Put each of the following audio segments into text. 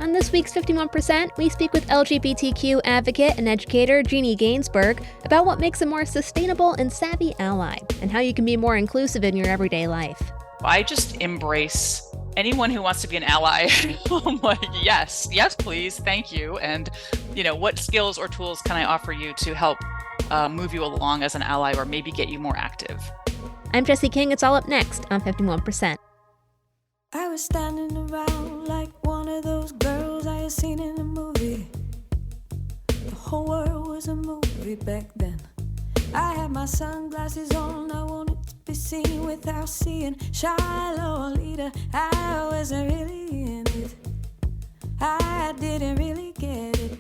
On this week's 51%, we speak with LGBTQ advocate and educator Jeannie Gainsburg about what makes a more sustainable and savvy ally, and how you can be more inclusive in your everyday life. I just embrace anyone who wants to be an ally. I'm like, yes, please, thank you. And, what skills or tools can I offer you to help move you along as an ally or maybe get you more active? I'm Jessie King. It's all up next on 51%. I was standing around like one of those girls I had seen in a movie. The whole world was a movie back then. I had my sunglasses on, I wanted to be seen without seeing shy Lolita. I wasn't really in it, I didn't really get it.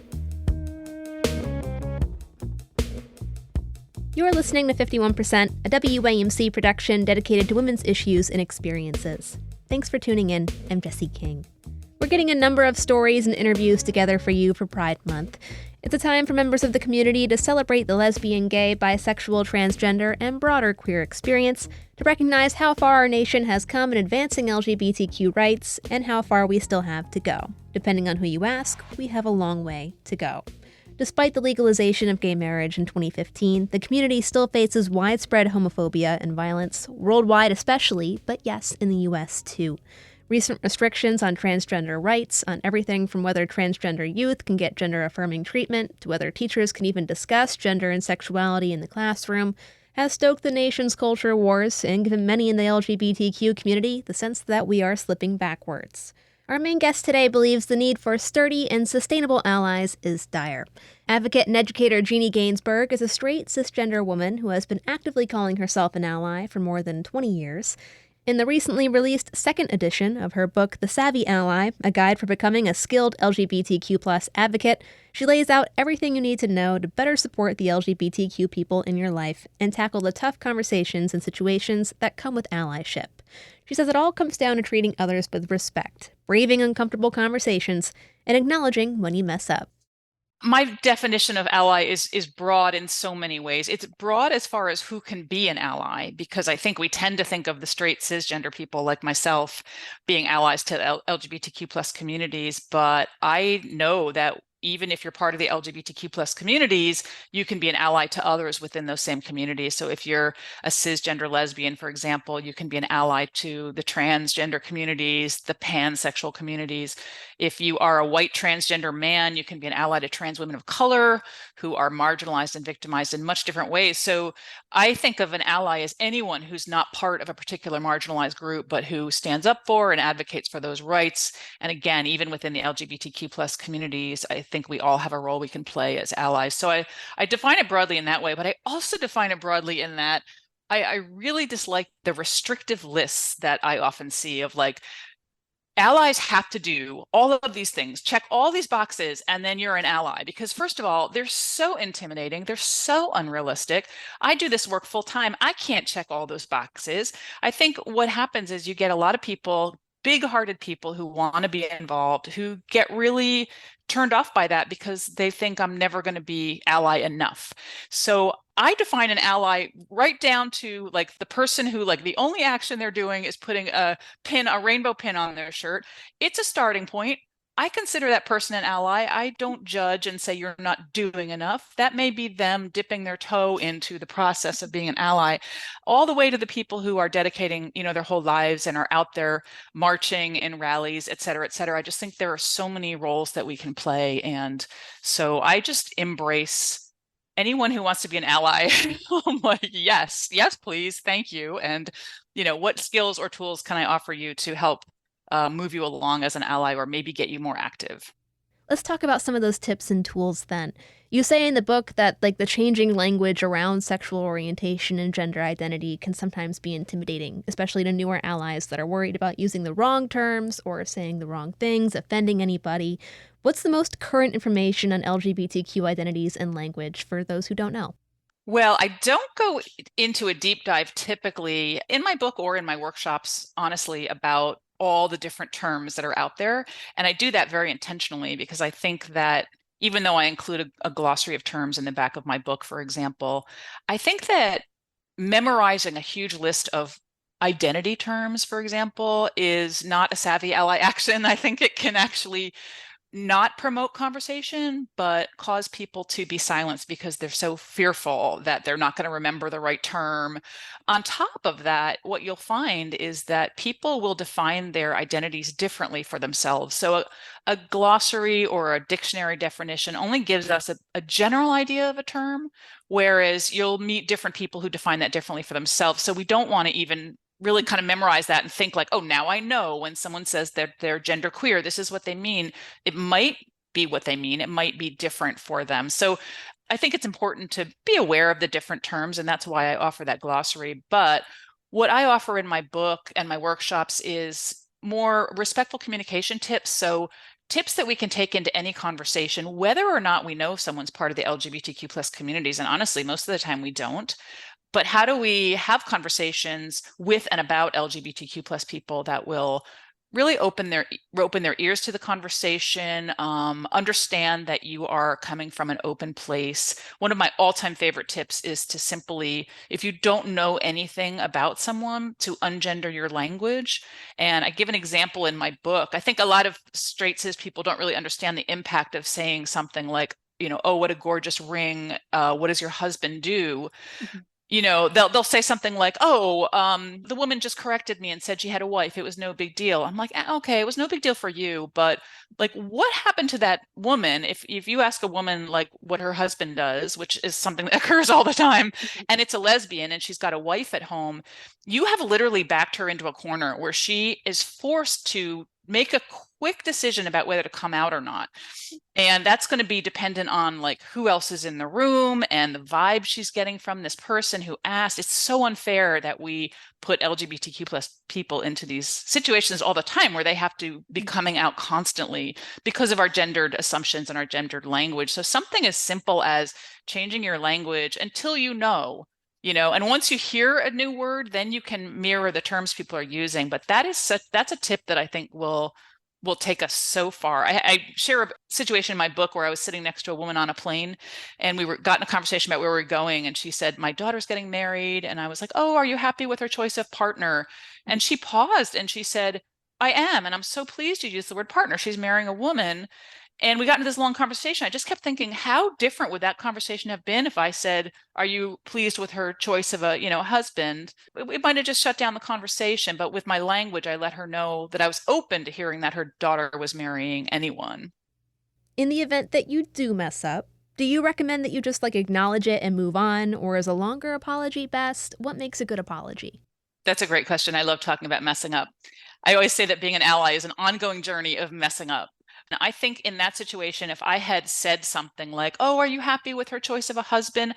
You're listening to 51%, a WAMC production dedicated to women's issues and experiences. Thanks for tuning in. I'm Jessie King. We're getting a number of stories and interviews together for you for Pride Month. It's a time for members of the community to celebrate the lesbian, gay, bisexual, transgender, and broader queer experience, to recognize how far our nation has come in advancing LGBTQ rights and how far we still have to go. Depending on who you ask, we have a long way to go. Despite the legalization of gay marriage in 2015, the community still faces widespread homophobia and violence, worldwide especially, but yes, in the U.S. too. Recent restrictions on transgender rights, on everything from whether transgender youth can get gender-affirming treatment to whether teachers can even discuss gender and sexuality in the classroom, has stoked the nation's culture wars and given many in the LGBTQ community the sense that we are slipping backwards. Our main guest today believes the need for sturdy and sustainable allies is dire. Advocate and educator Jeannie Gainsburg is a straight, cisgender woman who has been actively calling herself an ally for more than 20 years. In the recently released second edition of her book, The Savvy Ally, a guide for becoming a skilled LGBTQ+ advocate, she lays out everything you need to know to better support the LGBTQ people in your life and tackle the tough conversations and situations that come with allyship. She says it all comes down to treating others with respect, braving uncomfortable conversations, and acknowledging when you mess up. My definition of ally is broad in so many ways. It's broad as far as who can be an ally, because I think we tend to think of the straight cisgender people like myself being allies to LGBTQ+ communities, but I know that even if you're part of the LGBTQ+ communities, you can be an ally to others within those same communities. So if you're a cisgender lesbian, for example, you can be an ally to the transgender communities, the pansexual communities. If you are a white transgender man, you can be an ally to trans women of color who are marginalized and victimized in much different ways. So I think of an ally as anyone who's not part of a particular marginalized group, but who stands up for and advocates for those rights. And again, even within the LGBTQ+ communities, I think we all have a role we can play as allies. So I define it broadly in that way, but I also define it broadly in that I really dislike the restrictive lists that I often see of like, allies have to do all of these things, check all these boxes, and then you're an ally. Because first of all, they're so intimidating. They're so unrealistic. I do this work full time. I can't check all those boxes. I think what happens is you get a lot of people, big-hearted people who want to be involved, who get really turned off by that because they think I'm never going to be ally enough. So I define an ally right down to like the person who like the only action they're doing is putting a rainbow pin on their shirt. It's a starting point. I consider that person an ally. I don't judge and say you're not doing enough. That may be them dipping their toe into the process of being an ally, all the way to the people who are dedicating, their whole lives and are out there marching in rallies, et cetera, et cetera. I just think there are so many roles that we can play. And so I just embrace anyone who wants to be an ally. I'm like, yes, please, thank you. And, what skills or tools can I offer you to help move you along as an ally or maybe get you more active? Let's talk about some of those tips and tools then. You say in the book that the changing language around sexual orientation and gender identity can sometimes be intimidating, especially to newer allies that are worried about using the wrong terms or saying the wrong things, offending anybody. What's the most current information on LGBTQ identities and language for those who don't know? Well, I don't go into a deep dive typically in my book or in my workshops, honestly, about all the different terms that are out there. And I do that very intentionally because I think that even though I include a glossary of terms in the back of my book, for example, I think that memorizing a huge list of identity terms, for example, is not a savvy ally action. I think it can actually not promote conversation, but cause people to be silenced because they're so fearful that they're not going to remember the right term. On top of that, what you'll find is that people will define their identities differently for themselves. So a glossary or a dictionary definition only gives us a general idea of a term, whereas you'll meet different people who define that differently for themselves. So we don't want to even really kind of memorize that and think like, oh, now I know when someone says they're genderqueer, this is what they mean. It might be what they mean. It might be different for them. So I think it's important to be aware of the different terms, and that's why I offer that glossary. But what I offer in my book and my workshops is more respectful communication tips. So tips that we can take into any conversation, whether or not we know someone's part of the LGBTQ plus communities. And honestly, most of the time we don't. But how do we have conversations with and about LGBTQ plus people that will really open their ears to the conversation, understand that you are coming from an open place. One of my all-time favorite tips is to simply, if you don't know anything about someone, to ungender your language. And I give an example in my book. I think a lot of straight cis people don't really understand the impact of saying something like, oh, what a gorgeous ring. What does your husband do? Mm-hmm. They'll say something like, oh, the woman just corrected me and said she had a wife. It was no big deal. I'm like, okay, it was no big deal for you. But like, what happened to that woman? If you ask a woman like what her husband does, which is something that occurs all the time, and it's a lesbian and she's got a wife at home, you have literally backed her into a corner where she is forced to make a quick decision about whether to come out or not. And that's going to be dependent on like who else is in the room and the vibe she's getting from this person who asked. It's so unfair that we put LGBTQ plus people into these situations all the time where they have to be coming out constantly because of our gendered assumptions and our gendered language. So something as simple as changing your language until and once you hear a new word, then you can mirror the terms people are using. But that's a tip that I think will take us so far. I share a situation in my book where I was sitting next to a woman on a plane and we got in a conversation about where we were going. And she said, my daughter's getting married. And I was like, oh, are you happy with her choice of partner? And she paused and she said, I am. And I'm so pleased you used the word partner. She's marrying a woman. And we got into this long conversation. I just kept thinking, how different would that conversation have been if I said, are you pleased with her choice of a husband? It might have just shut down the conversation. But with my language, I let her know that I was open to hearing that her daughter was marrying anyone. In the event that you do mess up, do you recommend that you just acknowledge it and move on? Or is a longer apology best? What makes a good apology? That's a great question. I love talking about messing up. I always say that being an ally is an ongoing journey of messing up. And I think in that situation, if I had said something like, oh, are you happy with her choice of a husband?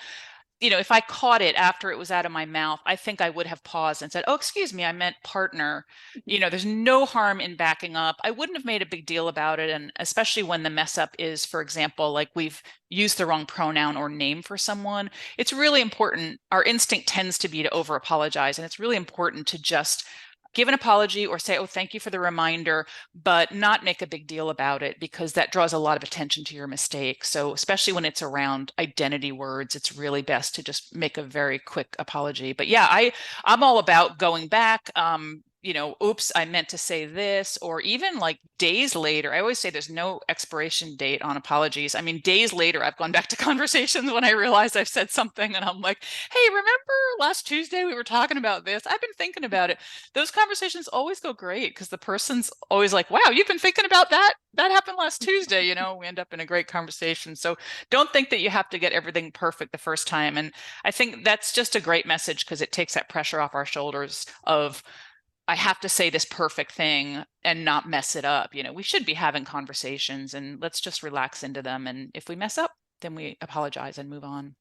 If I caught it after it was out of my mouth, I think I would have paused and said, oh, excuse me, I meant partner. There's no harm in backing up. I wouldn't have made a big deal about it. And especially when the mess up is, for example, like we've used the wrong pronoun or name for someone, it's really important. Our instinct tends to be to over apologize. And it's really important to just give an apology or say, oh, thank you for the reminder, but not make a big deal about it because that draws a lot of attention to your mistake. So especially when it's around identity words, it's really best to just make a very quick apology. But yeah, I'm all about going back, oops, I meant to say this, or even like days later. I always say there's no expiration date on apologies. I mean, days later, I've gone back to conversations when I realize I've said something and I'm like, hey, remember last Tuesday we were talking about this? I've been thinking about it. Those conversations always go great because the person's always like, wow, you've been thinking about that? That happened last Tuesday. We end up in a great conversation. So don't think that you have to get everything perfect the first time. And I think that's just a great message because it takes that pressure off our shoulders of, I have to say this perfect thing and not mess it up. We should be having conversations and let's just relax into them. And if we mess up, then we apologize and move on.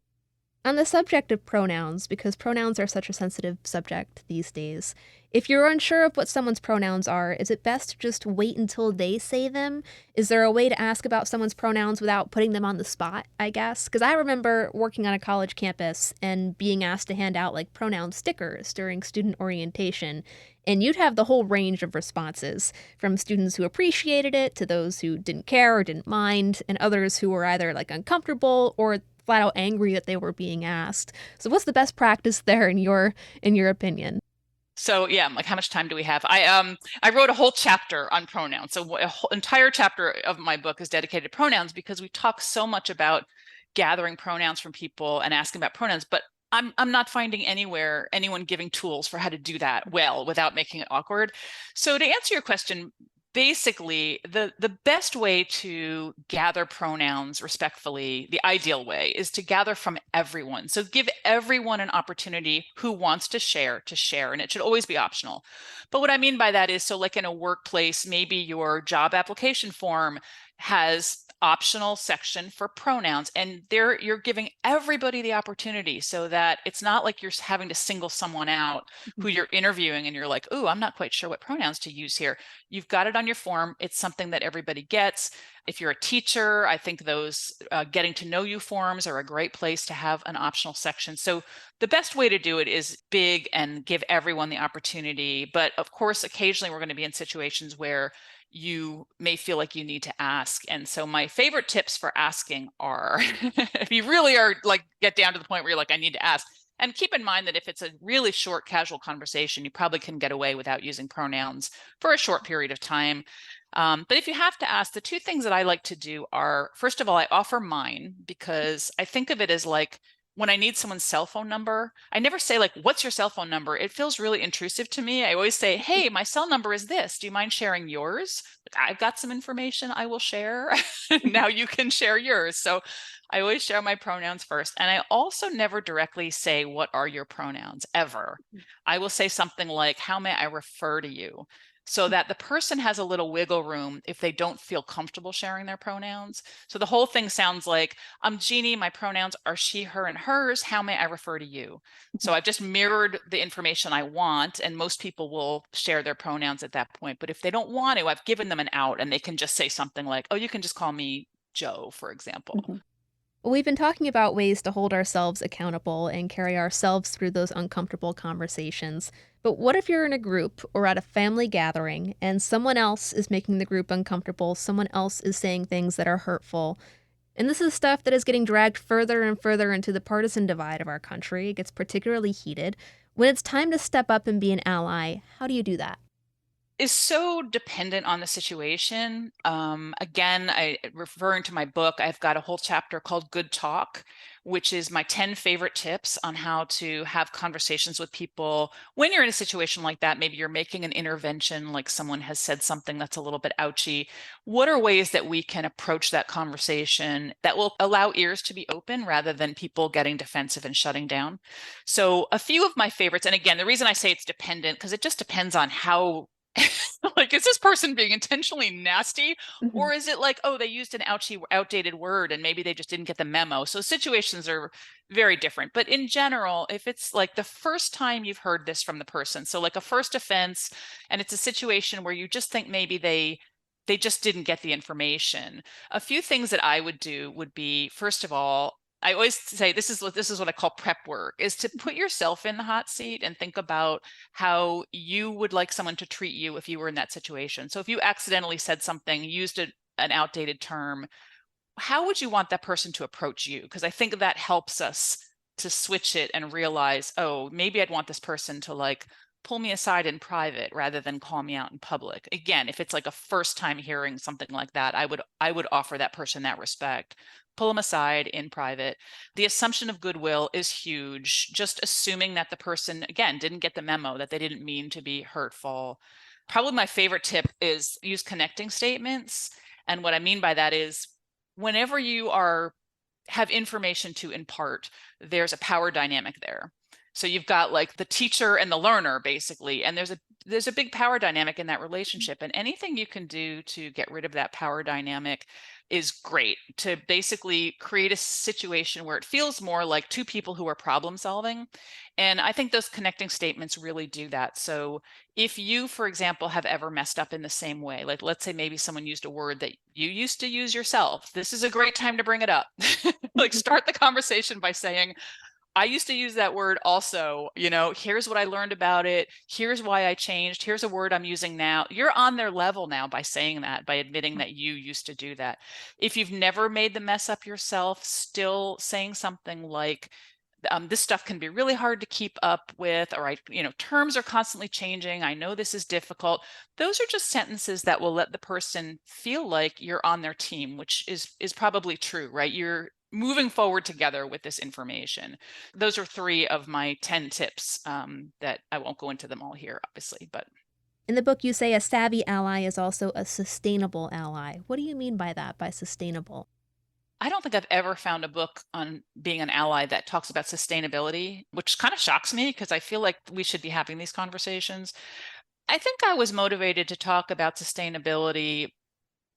On the subject of pronouns, because pronouns are such a sensitive subject these days, if you're unsure of what someone's pronouns are, is it best to just wait until they say them? Is there a way to ask about someone's pronouns without putting them on the spot, I guess? Because I remember working on a college campus and being asked to hand out pronoun stickers during student orientation, and you'd have the whole range of responses, from students who appreciated it to those who didn't care or didn't mind, and others who were either uncomfortable or flat out angry that they were being asked. So what's the best practice there in your opinion? So yeah, like how much time do we have? I wrote a whole chapter on pronouns. So a whole entire chapter of my book is dedicated to pronouns because we talk so much about gathering pronouns from people and asking about pronouns, but I'm not finding anywhere anyone giving tools for how to do that well without making it awkward. So to answer your question, basically the best way to gather pronouns respectfully, the ideal way, is to gather from everyone. So give everyone an opportunity who wants to share, and it should always be optional. But what I mean by that is, so like in a workplace, maybe your job application form has optional section for pronouns, and there you're giving everybody the opportunity so that it's not like you're having to single someone out who you're interviewing and you're like, oh, I'm not quite sure what pronouns to use here. You've got it on your form. It's something that everybody gets. If you're a teacher, I think those getting to know you forms are a great place to have an optional section. So the best way to do it is big and give everyone the opportunity. But of course, occasionally we're going to be in situations where you may feel like you need to ask. And so my favorite tips for asking are, if you really are like, get down to the point where you're like, I need to ask. And keep in mind that if it's a really short, casual conversation, you probably can get away without using pronouns for a short period of time. But if you have to ask, the two things that I like to do are, first of all, I offer mine because I think of it as like, when I need someone's cell phone number, I never say like, what's your cell phone number? It feels really intrusive to me. I always say, hey, my cell number is this. Do you mind sharing yours? Like, I've got some information I will share. Now you can share yours. So I always share my pronouns first. And I also never directly say, what are your pronouns, ever? I will say something like, how may I refer to you? So that the person has a little wiggle room if they don't feel comfortable sharing their pronouns. So the whole thing sounds like, I'm Jeannie, my pronouns are she, her, and hers. How may I refer to you? So I've just mirrored the information I want, and most people will share their pronouns at that point. But if they don't want to, I've given them an out, and they can just say something like, oh, you can just call me Joe, for example. Mm-hmm. We've been talking about ways to hold ourselves accountable and carry ourselves through those uncomfortable conversations. But what if you're in a group or at a family gathering and someone else is making the group uncomfortable, someone else is saying things that are hurtful? And this is stuff that is getting dragged further and further into the partisan divide of our country. It gets particularly heated. When it's time to step up and be an ally, how do you do that? Is so dependent on the situation. Again, referring to my book, I've got a whole chapter called Good Talk, which is my 10 favorite tips on how to have conversations with people when you're in a situation like that. Maybe you're making an intervention, like someone has said something that's a little bit ouchy. What are ways that we can approach that conversation that will allow ears to be open rather than people getting defensive and shutting down? So a few of my favorites, and again, the reason I say it's dependent, because it just depends on how like, is this person being intentionally nasty, or is it like, oh, they used an outdated word and maybe they just didn't get the memo? So situations are very different. But in general, if it's like the first time you've heard this from the person, so like a first offense, and it's a situation where you just think maybe they just didn't get the information, a few things that I would do would be, first of all, I always say this is what I call prep work, is to put yourself in the hot seat and think about how you would like someone to treat you if you were in that situation. So if you accidentally said something, used an outdated term, how would you want that person to approach you? Because I think that helps us to switch it and realize, oh, maybe I'd want this person to like pull me aside in private rather than call me out in public. Again, if it's like a first time hearing something like that, I would offer that person that respect. Pull them aside in private. The assumption of goodwill is huge. Just assuming that the person, again, didn't get the memo, that they didn't mean to be hurtful. Probably my favorite tip is use connecting statements. And what I mean by that is whenever you have information to impart, there's a power dynamic there. So you've got like the teacher and the learner, basically, and there's a big power dynamic in that relationship. And anything you can do to get rid of that power dynamic is great, to basically create a situation where it feels more like two people who are problem solving. And I think those connecting statements really do that. So if you, for example, have ever messed up in the same way, like let's say maybe someone used a word that you used to use yourself, this is a great time to bring it up. Like start the conversation by saying, I used to use that word also, here's what I learned about it. Here's why I changed. Here's a word I'm using now. You're on their level now by saying that, by admitting that you used to do that. If you've never made the mess up yourself, still saying something like, This stuff can be really hard to keep up with, or terms are constantly changing. I know this is difficult. Those are just sentences that will let the person feel like you're on their team, which is probably true, right? You're moving forward together with this information. Those are 3 of my 10 tips that I won't go into them all here, obviously, but. In the book, you say a savvy ally is also a sustainable ally. What do you mean by that, by sustainable? I don't think I've ever found a book on being an ally that talks about sustainability, which kind of shocks me because I feel like we should be having these conversations. I think I was motivated to talk about sustainability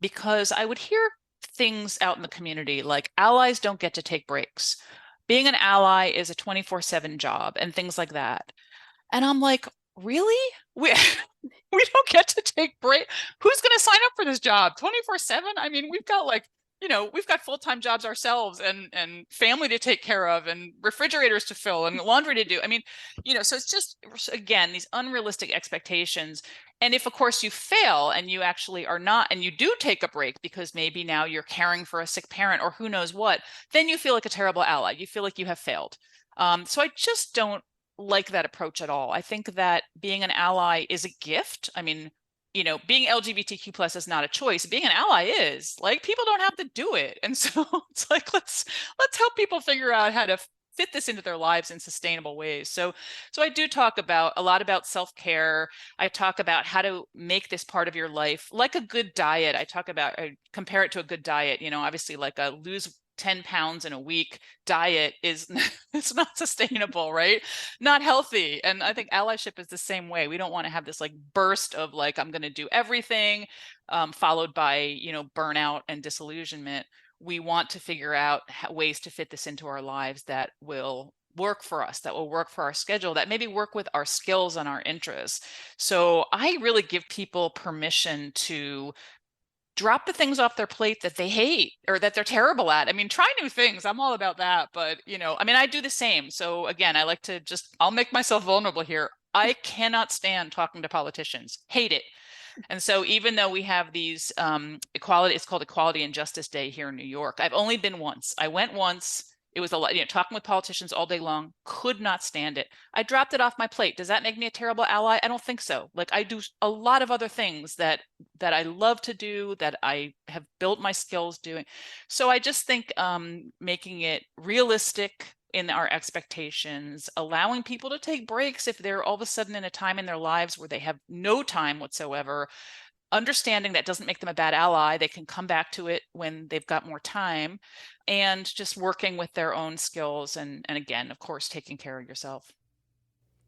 because I would hear things out in the community like allies don't get to take breaks. Being an ally is a 24/7 job and things like that. And I'm like, really? We don't get to take break. Who's going to sign up for this job 24/7? I mean, we've got we've got full-time jobs ourselves and family to take care of and refrigerators to fill and laundry to do. I mean, so it's just, again, these unrealistic expectations. And if, of course, you fail and you actually are not, and you do take a break because maybe now you're caring for a sick parent or who knows what, then you feel like a terrible ally. You feel like you have failed. So I just don't like that approach at all. I think that being an ally is a gift. I mean, being LGBTQ plus is not a choice. Being an ally is. Like, people don't have to do it. And so it's like, let's help people figure out how to fit this into their lives in sustainable ways. So I do talk a lot about self-care. I talk about how to make this part of your life like a good diet. I compare it to a good diet, obviously like a lose 10 pounds in a week diet is it's not sustainable, right? Not healthy. And I think allyship is the same way. We don't want to have this like burst of like, I'm going to do everything, followed by, burnout and disillusionment. We want to figure out ways to fit this into our lives that will work for us, that will work for our schedule, that maybe work with our skills and our interests. So I really give people permission to drop the things off their plate that they hate or that they're terrible at. I mean, try new things. I'm all about that. But, I do the same. So again, I like to I'll make myself vulnerable here. I cannot stand talking to politicians. Hate it. And so even though we have these it's called Equality and Justice Day here in New York. I've only been once. I went once. It was a lot, talking with politicians all day long, could not stand it. I dropped it off my plate. Does that make me a terrible ally? I don't think so. Like, I do a lot of other things that I love to do, that I have built my skills doing. So I just think making it realistic in our expectations, allowing people to take breaks if they're all of a sudden in a time in their lives where they have no time whatsoever, understanding that doesn't make them a bad ally. They can come back to it when they've got more time, and just working with their own skills. And again, of course, taking care of yourself.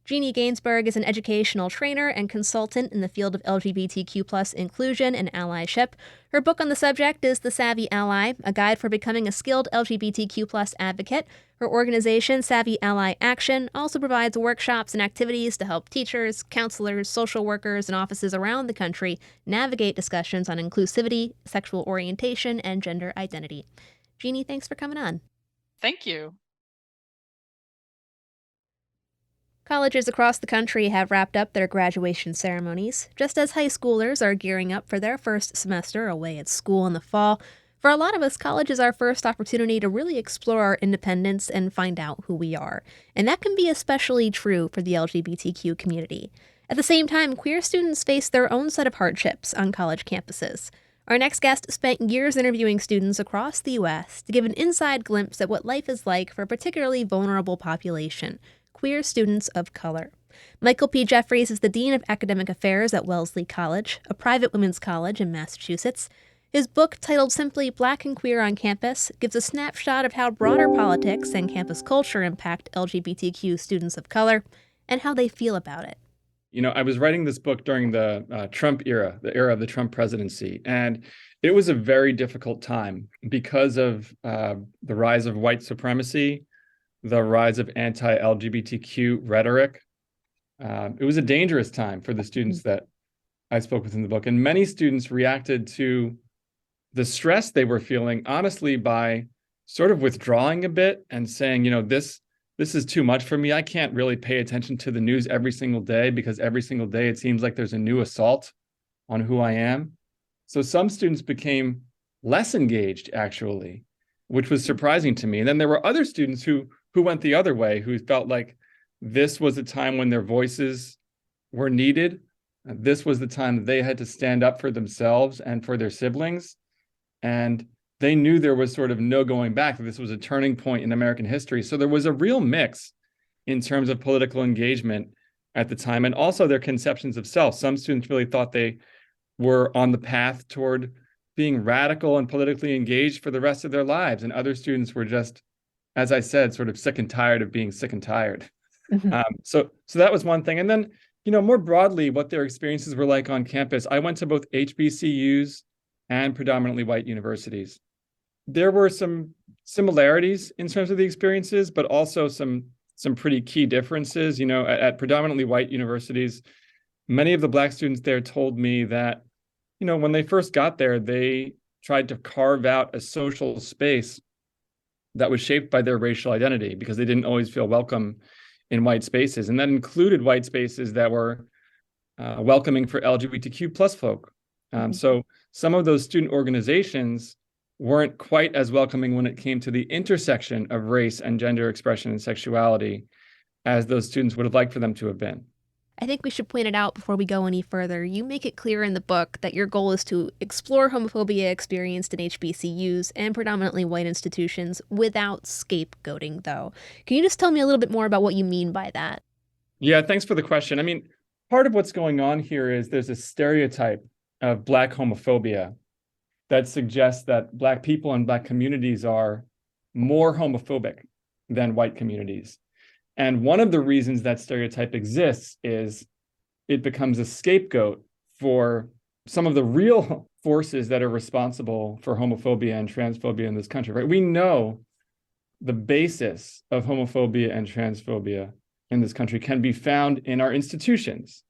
Jeannie Gainsburg is an educational trainer and consultant in the field of LGBTQ+ inclusion and allyship. Her book on the subject is The Savvy Ally, a guide for becoming a skilled LGBTQ+ advocate. Her organization, Savvy Ally Action, also provides workshops and activities to help teachers, counselors, social workers, and offices around the country navigate discussions on inclusivity, sexual orientation, and gender identity. Jeannie, thanks for coming on. Thank you. Colleges across the country have wrapped up their graduation ceremonies, just as high schoolers are gearing up for their first semester away at school in the fall. For a lot of us, college is our first opportunity to really explore our independence and find out who we are. And that can be especially true for the LGBTQ community. At the same time, queer students face their own set of hardships on college campuses. Our next guest spent years interviewing students across the U.S. to give an inside glimpse at what life is like for a particularly vulnerable population, queer students of color. Michael P. Jeffries is the Dean of Academic Affairs at Wellesley College, a private women's college in Massachusetts. His book, titled simply Black and Queer on Campus, gives a snapshot of how broader politics and campus culture impact LGBTQ students of color and how they feel about it. I was writing this book during the Trump era, the era of the Trump presidency, and it was a very difficult time because of the rise of white supremacy, the rise of anti-LGBTQ rhetoric. It was a dangerous time for the students that I spoke with in the book. And many students reacted to the stress they were feeling, honestly, by sort of withdrawing a bit and saying, this is too much for me. I can't really pay attention to the news every single day because every single day it seems like there's a new assault on who I am. So some students became less engaged, actually, which was surprising to me. And then there were other students who who went the other way, who felt like this was a time when their voices were needed. This was the time that they had to stand up for themselves and for their siblings. And they knew there was sort of no going back, that this was a turning point in American history. So there was a real mix in terms of political engagement at the time, and also their conceptions of self. Some students really thought they were on the path toward being radical and politically engaged for the rest of their lives. And other students were just, as I said, sort of sick and tired of being sick and tired. So that was one thing. And then, more broadly, what their experiences were like on campus. I went to both HBCUs and predominantly white universities. There were some similarities in terms of the experiences, but also some pretty key differences. At predominantly white universities, many of the Black students there told me that, when they first got there, they tried to carve out a social space that was shaped by their racial identity because they didn't always feel welcome in white spaces. And that included white spaces that were welcoming for LGBTQ plus folk. So some of those student organizations weren't quite as welcoming when it came to the intersection of race and gender expression and sexuality as those students would have liked for them to have been. I think we should point it out before we go any further. You make it clear in the book that your goal is to explore homophobia experienced in HBCUs and predominantly white institutions without scapegoating, though. Can you just tell me a little bit more about what you mean by that? Yeah, thanks for the question. I mean, part of what's going on here is there's a stereotype of Black homophobia that suggests that Black people and Black communities are more homophobic than white communities. And one of the reasons that stereotype exists is it becomes a scapegoat for some of the real forces that are responsible for homophobia and transphobia in this country, right? We know the basis of homophobia and transphobia in this country can be found in our institutions,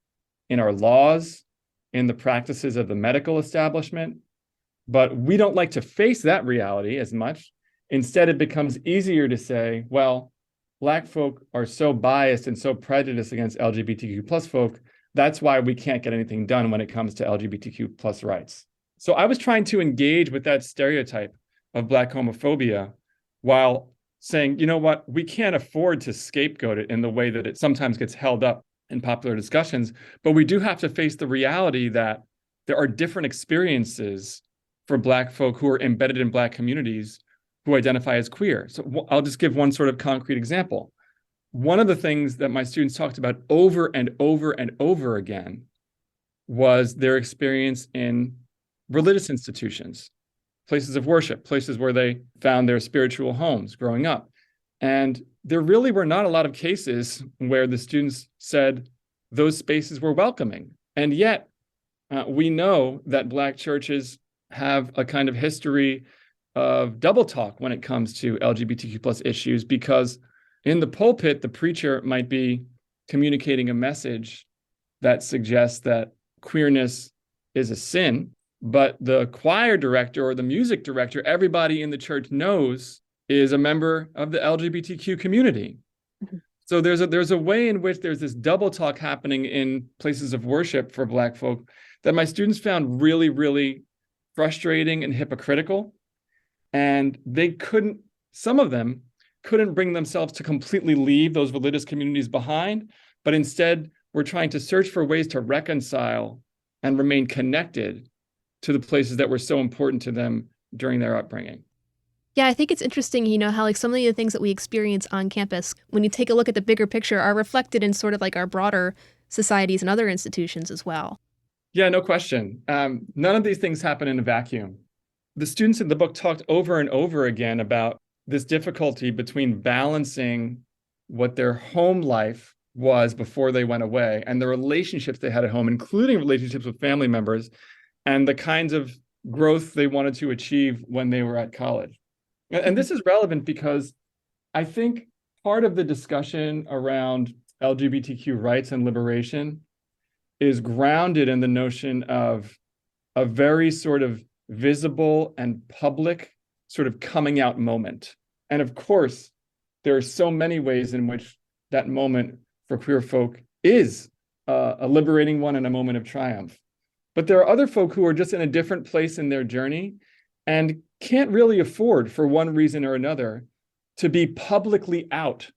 in our laws, in the practices of the medical establishment. But we don't like to face that reality as much. Instead, it becomes easier to say, well, Black folk are so biased and so prejudiced against LGBTQ plus folk, that's why we can't get anything done when it comes to LGBTQ plus rights. So I was trying to engage with that stereotype of Black homophobia while saying, you know what, we can't afford to scapegoat it in the way that it sometimes gets held up in popular discussions, but we do have to face the reality that there are different experiences for Black folk who are embedded in Black communities who identify as queer. So I'll just give one sort of concrete example. One of the things that my students talked about over and over and over again was their experience in religious institutions, places of worship, places where they found their spiritual homes growing up. And there really were not a lot of cases where the students said those spaces were welcoming. And yet, we know that Black churches have a kind of history of double talk when it comes to LGBTQ plus issues, because in the pulpit, the preacher might be communicating a message that suggests that queerness is a sin, but the choir director or the music director, everybody in the church knows is a member of the LGBTQ community. So there's a way in which there's this double talk happening in places of worship for Black folk that my students found really, really frustrating and hypocritical. And some of them couldn't bring themselves to completely leave those religious communities behind, but instead were trying to search for ways to reconcile and remain connected to the places that were so important to them during their upbringing. Yeah, I think it's interesting, how like some of the things that we experience on campus, when you take a look at the bigger picture, are reflected in sort of like our broader societies and other institutions as well. Yeah, no question. None of these things happen in a vacuum. The students in the book talked over and over again about this difficulty between balancing what their home life was before they went away and the relationships they had at home, including relationships with family members, and the kinds of growth they wanted to achieve when they were at college. And this is relevant because I think part of the discussion around LGBTQ rights and liberation is grounded in the notion of a very sort of visible and public sort of coming out moment. And of course, there are so many ways in which that moment for queer folk is a liberating one and a moment of triumph. But there are other folk who are just in a different place in their journey and can't really afford, for one reason or another, to be publicly out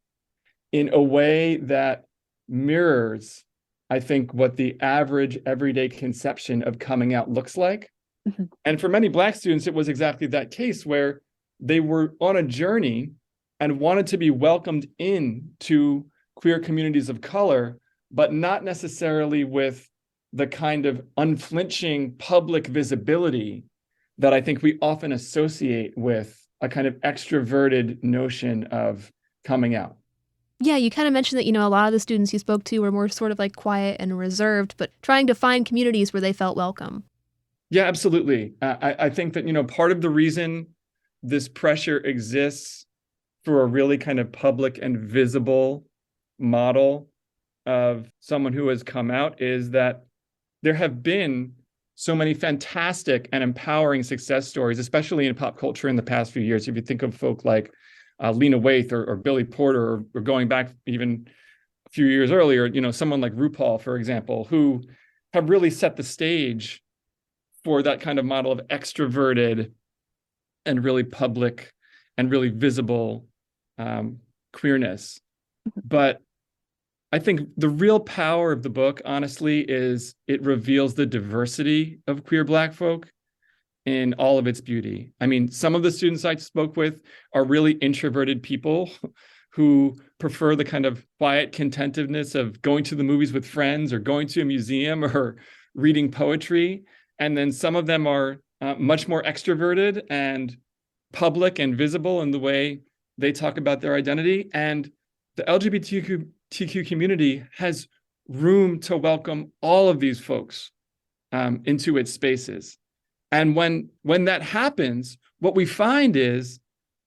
in a way that mirrors, I think, what the average everyday conception of coming out looks like. Mm-hmm. And for many Black students, it was exactly that case where they were on a journey and wanted to be welcomed into queer communities of color, but not necessarily with the kind of unflinching public visibility that I think we often associate with a kind of extroverted notion of coming out. Yeah, you kind of mentioned that, a lot of the students you spoke to were more sort of like quiet and reserved, but trying to find communities where they felt welcome. Yeah, absolutely. I think that, part of the reason this pressure exists for a really kind of public and visible model of someone who has come out is that there have been so many fantastic and empowering success stories, especially in pop culture in the past few years. If you think of folk like Lena Waithe or Billy Porter, or going back even a few years earlier, someone like RuPaul, for example, who have really set the stage for that kind of model of extroverted and really public and really visible queerness. But I think the real power of the book, honestly, is it reveals the diversity of queer Black folk in all of its beauty. I mean, some of the students I spoke with are really introverted people who prefer the kind of quiet contentedness of going to the movies with friends or going to a museum or reading poetry. And then some of them are much more extroverted and public and visible in the way they talk about their identity. And the LGBTQ community has room to welcome all of these folks into its spaces. And when that happens, what we find is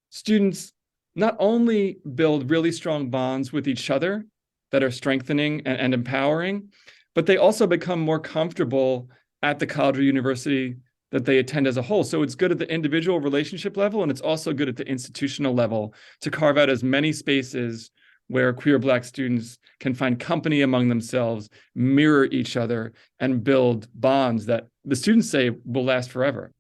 students not only build really strong bonds with each other that are strengthening and empowering, but they also become more comfortable at the college or university that they attend as a whole. So it's good at the individual relationship level, and it's also good at the institutional level to carve out as many spaces where queer Black students can find company among themselves, mirror each other, and build bonds that the students say will last forever.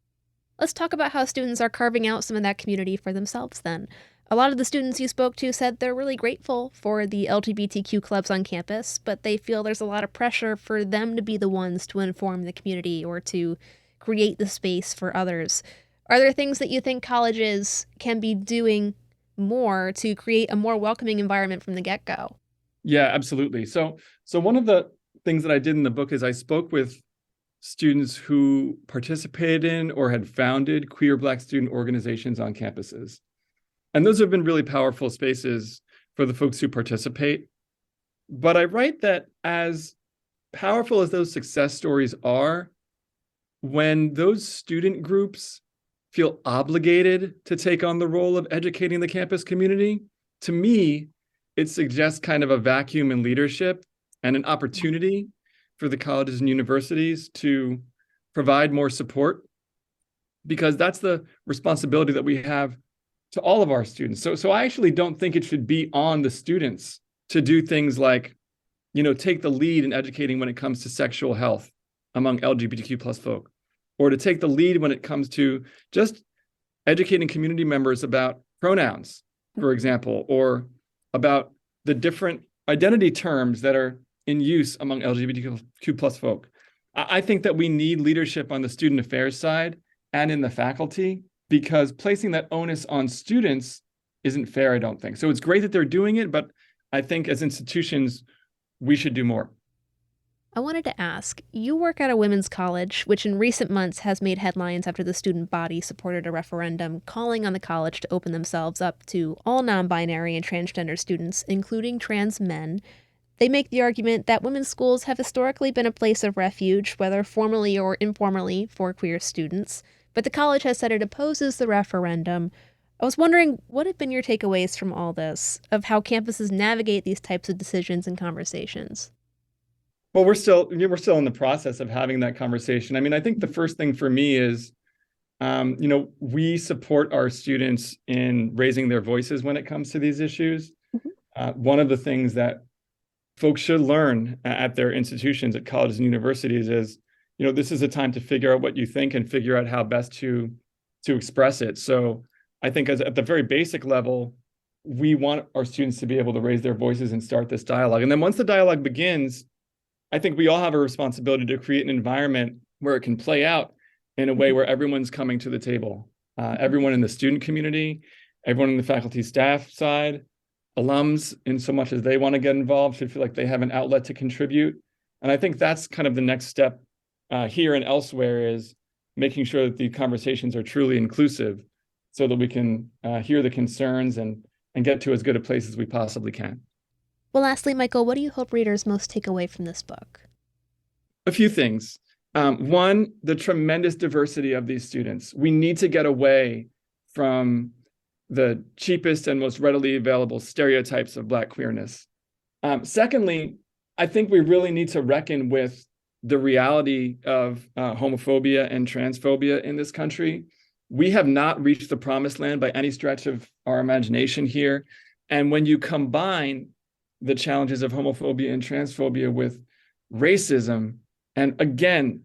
Let's talk about how students are carving out some of that community for themselves then. A lot of the students you spoke to said they're really grateful for the LGBTQ clubs on campus, but they feel there's a lot of pressure for them to be the ones to inform the community or to create the space for others. Are there things that you think colleges can be doing more to create a more welcoming environment from the get-go? Yeah, absolutely. So one of the things that I did in the book is I spoke with students who participated in or had founded queer Black student organizations on campuses. And those have been really powerful spaces for the folks who participate. But I write that as powerful as those success stories are, when those student groups feel obligated to take on the role of educating the campus community, to me, it suggests kind of a vacuum in leadership and an opportunity for the colleges and universities to provide more support, because that's the responsibility that we have to all of our students. So I actually don't think it should be on the students to do things like, take the lead in educating when it comes to sexual health among LGBTQ plus folk, or to take the lead when it comes to just educating community members about pronouns, for example, or about the different identity terms that are in use among LGBTQ plus folk. I think that we need leadership on the student affairs side and in the faculty, because placing that onus on students isn't fair, I don't think. So it's great that they're doing it, but I think as institutions, we should do more. I wanted to ask, you work at a women's college, which in recent months has made headlines after the student body supported a referendum calling on the college to open themselves up to all non-binary and transgender students, including trans men. They make the argument that women's schools have historically been a place of refuge, whether formally or informally, for queer students. But the college has said it opposes the referendum. I was wondering, what have been your takeaways from all this, of how campuses navigate these types of decisions and conversations? Well, we're still in the process of having that conversation. I mean, I think the first thing for me is, we support our students in raising their voices when it comes to these issues. Mm-hmm. One of the things that folks should learn at their institutions, at colleges and universities, is, this is a time to figure out what you think and figure out how best to express it. So I think at the very basic level, we want our students to be able to raise their voices and start this dialogue. And then once the dialogue begins, I think we all have a responsibility to create an environment where it can play out in a way where everyone's coming to the table. Everyone in the student community, everyone in the faculty staff side, alums, in so much as they want to get involved, should feel like they have an outlet to contribute. And I think that's kind of the next step here and elsewhere, is making sure that the conversations are truly inclusive so that we can hear the concerns and get to as good a place as we possibly can. Well, lastly, Michael, what do you hope readers most take away from this book? A few things. One, the tremendous diversity of these students. We need to get away from the cheapest and most readily available stereotypes of Black queerness. Secondly, I think we really need to reckon with the reality of homophobia and transphobia in this country. We have not reached the promised land by any stretch of our imagination here. And when you combine the challenges of homophobia and transphobia with racism, and again,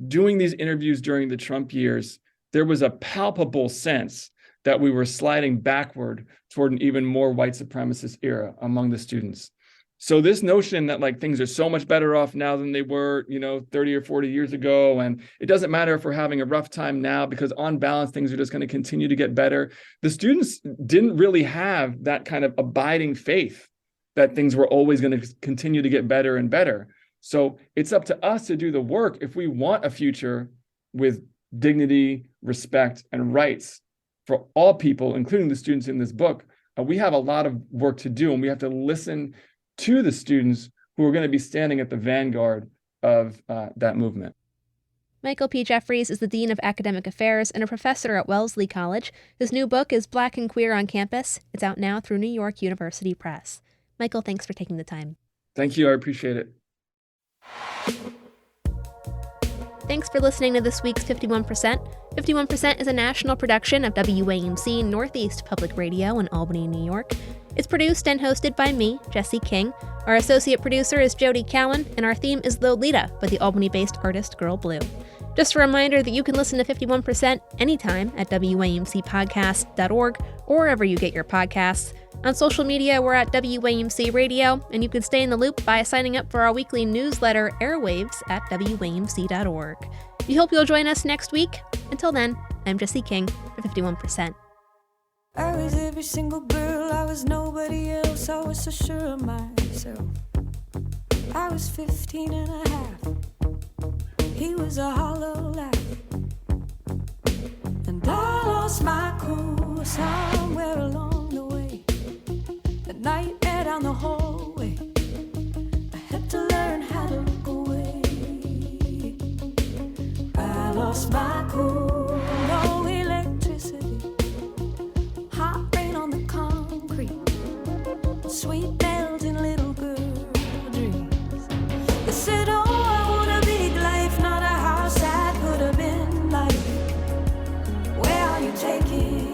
doing these interviews during the Trump years, there was a palpable sense that we were sliding backward toward an even more white supremacist era among the students. So this notion that like things are so much better off now than they were, 30 or 40 years ago, and it doesn't matter if we're having a rough time now because on balance, things are just going to continue to get better. The students didn't really have that kind of abiding faith that things were always going to continue to get better and better. So it's up to us to do the work if we want a future with dignity, respect, and rights for all people, including the students in this book. We have a lot of work to do, and we have to listen to the students who are going to be standing at the vanguard of that movement. Michael P. Jeffries is the Dean of Academic Affairs and a professor at Wellesley College. His new book is Black and Queer on Campus. It's out now through New York University Press. Michael, thanks for taking the time. Thank you. I appreciate it. Thanks for listening to this week's 51%. 51% is a national production of WAMC Northeast Public Radio in Albany, New York. It's produced and hosted by me, Jesse King. Our associate producer is Jody Cowan, and our theme is Lolita by the Albany-based artist Girl Blue. Just a reminder that you can listen to 51% anytime at WAMCpodcast.org or wherever you get your podcasts. On social media, we're at WAMC Radio, and you can stay in the loop by signing up for our weekly newsletter, Airwaves, at WAMC.org. We hope you'll join us next week. Until then, I'm Jesse King for 51%. I was every single girl, I was nobody else, I was so sure of myself. I was 15 and a half, he was a hollow laugh. And I lost my cool somewhere along the way. The nightmare down the hallway, I had to learn how to look away. I lost my cool, no electricity, hot rain on the concrete, sweet melting little girl dreams. They said, oh, I want a big life, not a house I could have been like. Where are you taking